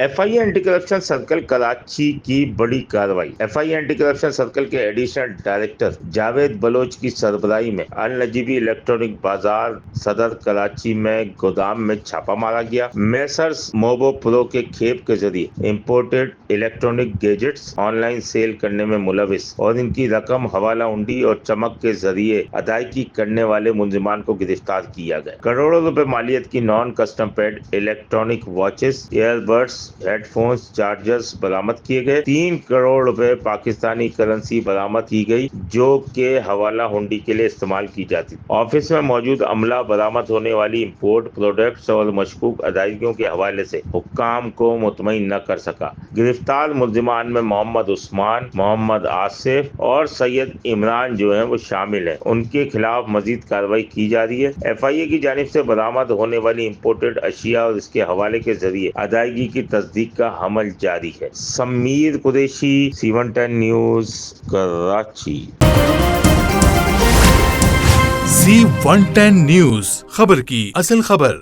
FIA anti corruption circle Karachi کی بڑی کارروائی۔ FIA اینٹی کرپشن سرکل کے ایڈیشنل ڈائریکٹر جاوید بلوچ کی سربراہی میں النجیبی الیکٹرانک بازار صدر کراچی میں گودام میں چھاپا مارا گیا۔ میسرز موبو پرو کے کھیپ کے ذریعے imported electronic gadgets online sale کرنے میں ملوث اور ان کی رقم حوالہ ہنڈی اور چمک کے ذریعے ادائیگی کرنے والے ملزمان کو گرفتار کیا گیا۔ کروڑوں روپے مالیت کی non custom paid electronic watches, earbuds, headphones, chargers برآمد کیے گئے۔ 3 کروڑ روپے پاکستانی کرنسی برآمد کی گئی جو کہ حوالہ ہنڈی کے لیے استعمال کی جاتی۔ آفس میں موجود عملہ برآمد ہونے والی امپورٹ پروڈکٹس اور مشکوک ادائیگیوں کے حوالے سے حکام کو مطمئن نہ کر سکا۔ گرفتار ملزمان میں محمد عثمان، محمد آصف اور سید عمران جو ہیں وہ شامل ہیں۔ ان کے خلاف مزید کارروائی کی جا رہی ہے۔ FIA کی جانب سے برآمد ہونے والی امپورٹڈ اشیاء اور اس کے حوالے کے ذریعے ادائیگی کی تصدیق کا عمل جاری ہے۔ Sameer Qureshi, C110 news, Karachi. C110 news, خبر کی اصل خبر۔